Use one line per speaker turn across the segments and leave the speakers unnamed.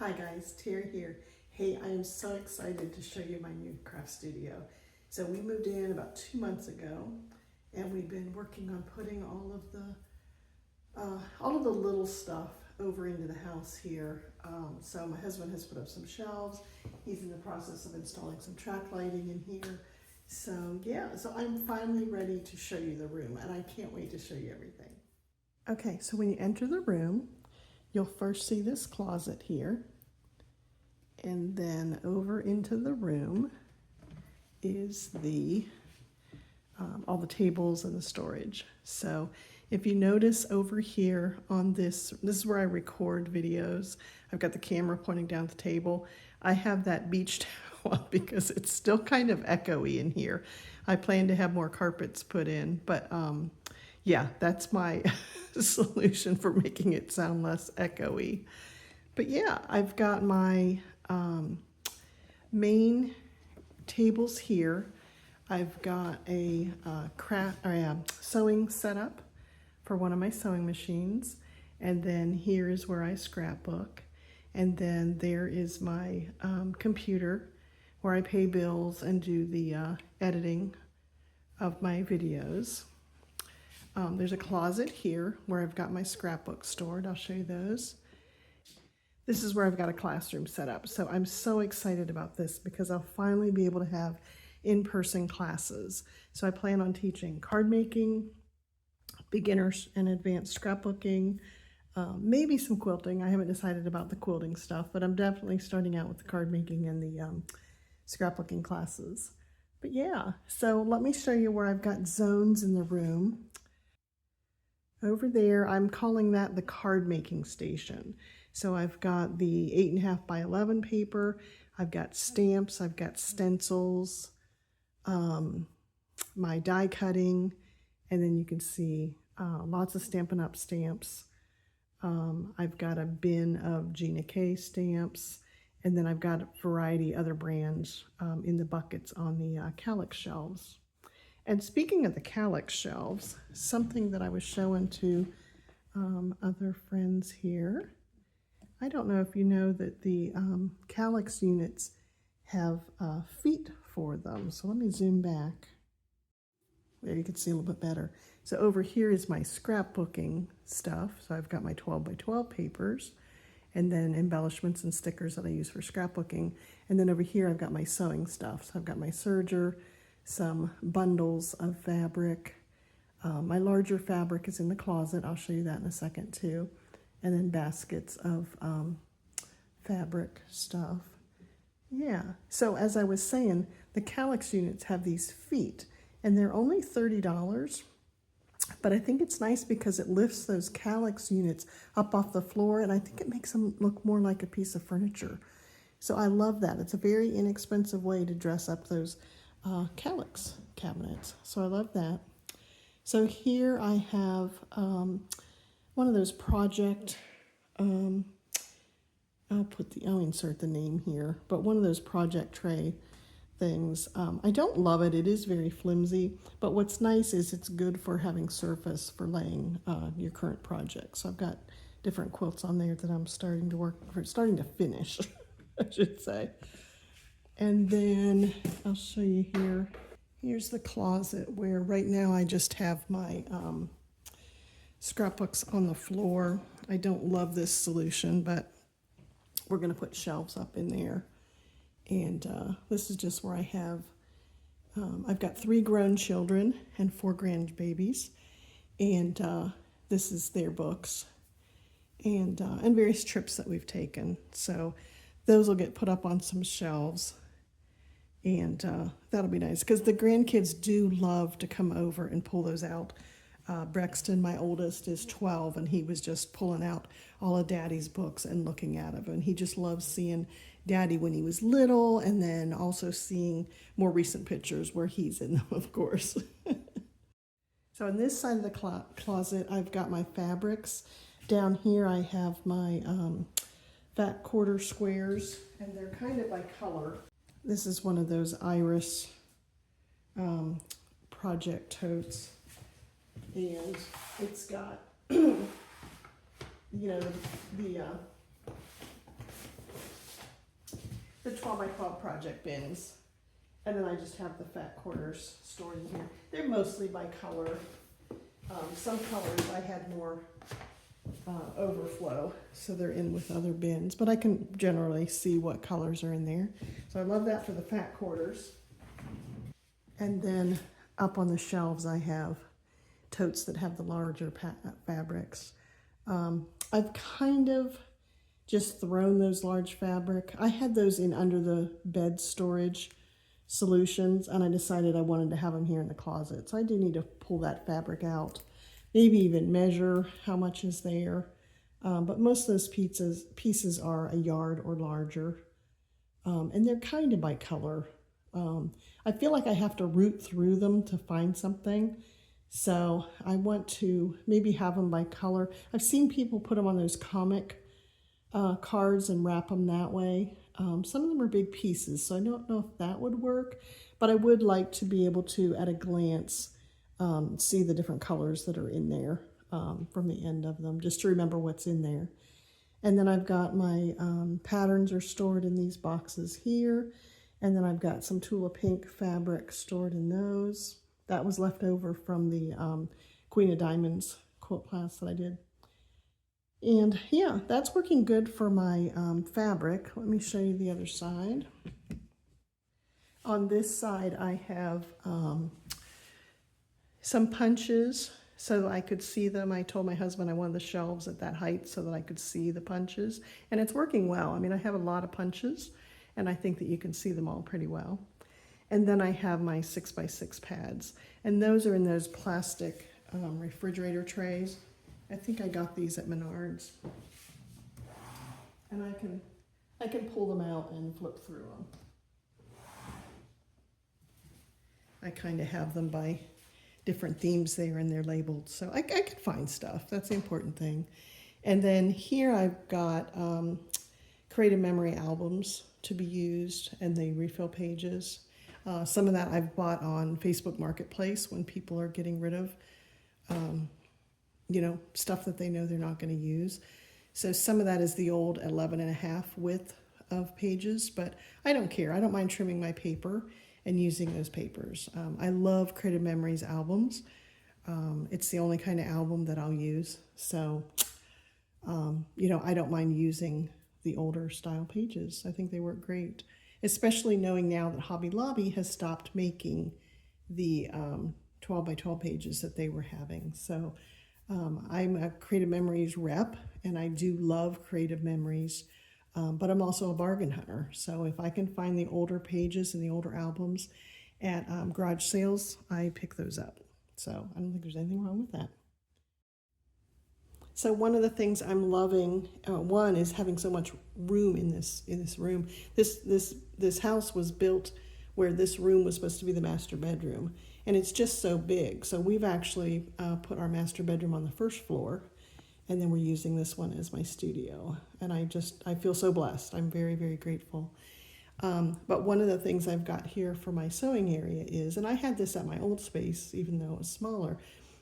Hi guys, Terry here. Hey, I am so excited to show you my new craft studio. So we moved in about 2 months ago, and we've been working on putting all of the little stuff over into the house here. So my husband has put up some shelves. He's in the process of installing some track lighting in here. So yeah, so I'm finally ready to show you the room, and I can't wait to show you everything. Okay, so when you enter the room, you'll first see this closet here, and then over into the room is the all the tables and the storage. So if you notice over here on this is where I record videos. I've got the camera pointing down the table. I have that beach towel up because it's still kind of echoey in here. I plan to have more carpets put in, but yeah, that's my solution for making it sound less echoey. But yeah, I've got my main tables here. I've got a sewing setup for one of my sewing machines, and then here is where I scrapbook, and then there is my computer where I pay bills and do the editing of my videos. There's a closet here where I've got my scrapbook stored. I'll show you those. This is where I've got a classroom set up. So I'm so excited about this because I'll finally be able to have in-person classes. So I plan on teaching card making, beginners and advanced scrapbooking, maybe some quilting. I haven't decided about the quilting stuff, but I'm definitely starting out with the card making and the scrapbooking classes. But yeah, so let me show you where I've got zones in the room. Over there, I'm calling that the card making station. So I've got the 8.5 by 11 paper, I've got stamps, I've got stencils, my die cutting, and then you can see lots of Stampin' Up! Stamps. I've got a bin of Gina K stamps, and then I've got a variety other brands in the buckets on the Calyx shelves. And speaking of the Calyx shelves, something that I was showing to other friends here, I don't know if you know that the Calyx units have feet for them. So let me zoom back. There you can see a little bit better. So over here is my scrapbooking stuff. So I've got my 12 by 12 papers, and then embellishments and stickers that I use for scrapbooking. And then over here I've got my sewing stuff. So I've got my serger, some bundles of fabric. My larger fabric is in the closet. I'll show you that in a second too. And then baskets of fabric stuff. Yeah, so as I was saying, the Calyx units have these feet, and they're only $30, but I think it's nice because it lifts those Calyx units up off the floor, and I think it makes them look more like a piece of furniture. So I love that. It's a very inexpensive way to dress up those Calyx cabinets. So I love that. So here I have one of those project, I'll insert the name here, but one of those project tray things. I don't love it. It is very flimsy, but what's nice is it's good for having surface for laying your current project. So I've got different quilts on there that I'm starting to finish, I should say. And then I'll show you here. Here's the closet where right now I just have my scrapbooks on the floor. I don't love this solution, but we're going to put shelves up in there. And this is just where I have, I've got 3 grown children and 4 grandbabies. And this is their books and various trips that we've taken. So those will get put up on some shelves. And that'll be nice because the grandkids do love to come over and pull those out. Brexton, my oldest, is 12, and he was just pulling out all of Daddy's books and looking at them. And he just loves seeing Daddy when he was little, and then also seeing more recent pictures where he's in them, of course. So on this side of the closet, I've got my fabrics. Down here, I have my fat quarter squares, and they're kind of by color. This is one of those Iris project totes. And it's got, you know, the 12x12 project bins. And then I just have the fat quarters stored in here. They're mostly by color. Some colors I had more overflow, so they're in with other bins, but I can generally see what colors are in there. So I love that for the fat quarters. And then up on the shelves I have totes that have the larger fabrics. I've kind of just thrown those large fabric. I had those in under the bed storage solutions, and I decided I wanted to have them here in the closet. So I do need to pull that fabric out, maybe even measure how much is there. But most of those pieces are a yard or larger, and they're kind of by color. I feel like I have to root through them to find something. So I want to maybe have them by color. I've seen people put them on those comic cards and wrap them that way. Some of them are big pieces, so I don't know if that would work, but I would like to be able to, at a glance, see the different colors that are in there from the end of them, just to remember what's in there. And then I've got my patterns are stored in these boxes here, and then I've got some Tula Pink fabric stored in those. That was left over from the Queen of Diamonds quilt class that I did. And yeah, that's working good for my fabric. Let me show you the other side. On this side, I have some punches so that I could see them. I told my husband I wanted the shelves at that height so that I could see the punches. And it's working well. I mean, I have a lot of punches, and I think that you can see them all pretty well. And then I have my 6x6 pads, and those are in those plastic refrigerator trays. I think I got these at Menards, and I can pull them out and flip through them. I kind of have them by different themes there, and they're labeled, so I could find stuff. That's the important thing. And then here I've got Creative Memory albums to be used, and the refill pages. Some of that I've bought on Facebook Marketplace when people are getting rid of you know, stuff that they know they're not going to use. So some of that is the old 11.5 width of pages, but I don't care. I don't mind trimming my paper and using those papers. I love Creative Memories albums. It's the only kind of album that I'll use. So, you know, I don't mind using the older style pages. I think they work great, especially knowing now that Hobby Lobby has stopped making the 12x12 pages that they were having. So I'm a Creative Memories rep, and I do love Creative Memories, but I'm also a bargain hunter. So if I can find the older pages and the older albums at garage sales, I pick those up. So I don't think there's anything wrong with that. So one of the things I'm loving, one is having so much room in this room. This house was built where this room was supposed to be the master bedroom, and it's just so big. So we've actually put our master bedroom on the first floor, and then we're using this one as my studio. And I feel so blessed. I'm very, very grateful. But one of the things I've got here for my sewing area is, and I had this at my old space, even though it was smaller,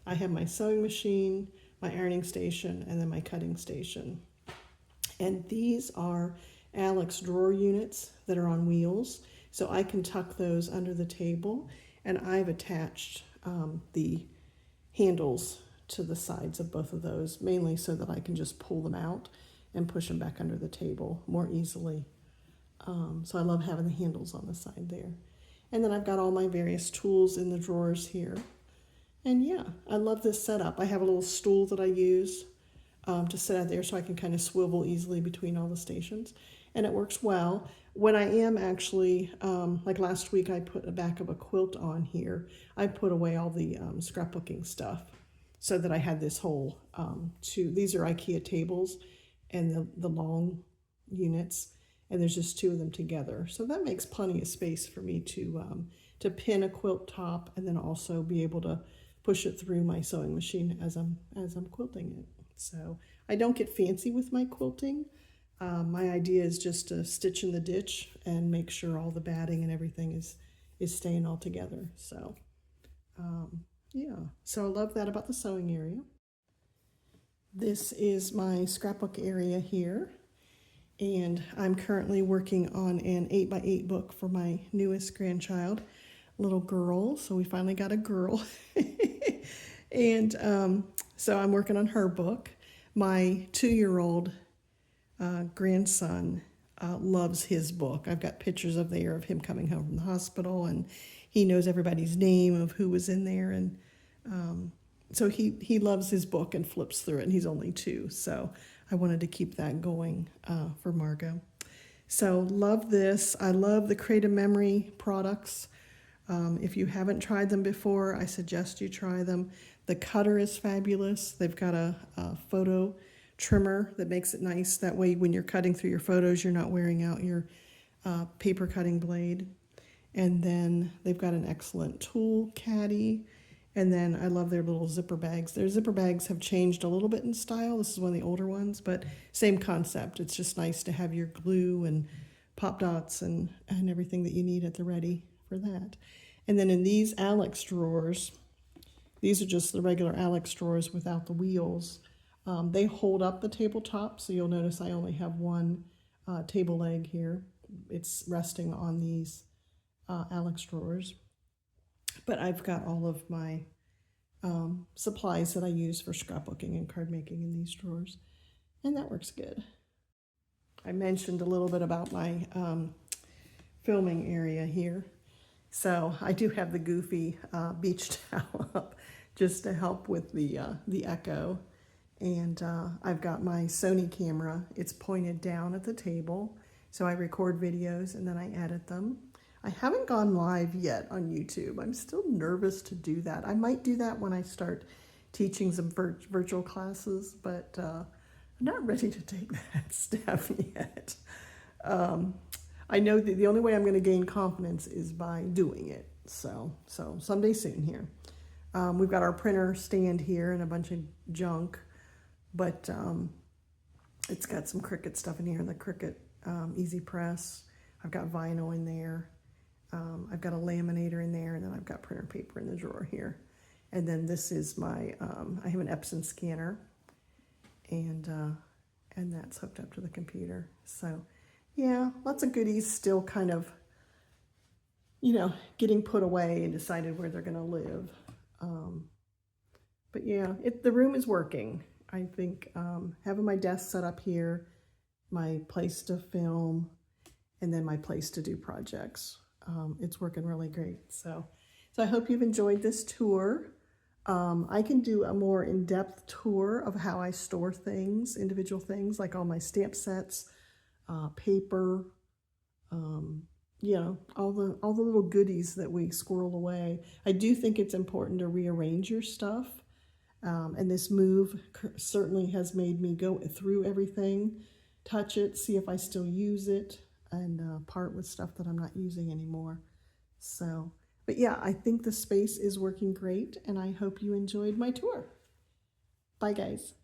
I have my sewing machine, my ironing station, and then my cutting station. And these are Alex drawer units that are on wheels, so I can tuck those under the table, and I've attached the handles to the sides of both of those, mainly so that I can just pull them out and push them back under the table more easily. So I love having the handles on the side there. And then I've got all my various tools in the drawers here. And yeah, I love this setup. I have a little stool that I use to sit out there so I can kind of swivel easily between all the stations. And it works well. When I am actually, like last week I put a back of a quilt on here, I put away all the scrapbooking stuff so that I had this whole these are IKEA tables and the long units, and there's just two of them together. So that makes plenty of space for me to pin a quilt top and then also be able to push it through my sewing machine as I'm quilting it. So I don't get fancy with my quilting. My idea is just to stitch in the ditch and make sure all the batting and everything is staying all together. So yeah, so I love that about the sewing area. This is my scrapbook area here. And I'm currently working on an 8x8 book for my newest grandchild, little girl. So we finally got a girl. And so I'm working on her book. My 2-year-old grandson loves his book. I've got pictures of him coming home from the hospital, and he knows everybody's name of who was in there. And so he loves his book and flips through it, and he's only 2. So I wanted to keep that going for Margot. So love this. I love the Creative Memory products. If you haven't tried them before, I suggest you try them. The cutter is fabulous. They've got a photo trimmer that makes it nice. That way when you're cutting through your photos, you're not wearing out your paper cutting blade. And then they've got an excellent tool caddy. And then I love their little zipper bags. Their zipper bags have changed a little bit in style. This is one of the older ones, but same concept. It's just nice to have your glue and pop dots and everything that you need at the ready for that. And then in these Alex drawers, these are just the regular Alex drawers without the wheels. They hold up the tabletop, so you'll notice I only have one table leg here. It's resting on these Alex drawers. But I've got all of my supplies that I use for scrapbooking and card making in these drawers, and that works good. I mentioned a little bit about my filming area here. So I do have the goofy beach towel up just to help with the echo. And I've got my Sony camera. It's pointed down at the table. So I record videos and then I edit them. I haven't gone live yet on YouTube. I'm still nervous to do that. I might do that when I start teaching some virtual classes, but I'm not ready to take that step yet. I know that the only way I'm going to gain confidence is by doing it. So someday soon here. We've got our printer stand here and a bunch of junk, but it's got some Cricut stuff in here, the Cricut Easy Press. I've got vinyl in there. I've got a laminator in there, and then I've got printer paper in the drawer here. And then this is my, I have an Epson scanner, and that's hooked up to the computer. So yeah, lots of goodies still kind of, getting put away and decided where they're going to live. But yeah, the room is working. I think having my desk set up here, my place to film, and then my place to do projects. It's working really great. So I hope you've enjoyed this tour. I can do a more in-depth tour of how I store things, individual things, like all my stamp sets, paper, all the little goodies that we squirrel away. I do think it's important to rearrange your stuff. And this move certainly has made me go through everything, touch it, see if I still use it, and part with stuff that I'm not using anymore. So, but yeah, I think the space is working great, and I hope you enjoyed my tour. Bye, guys.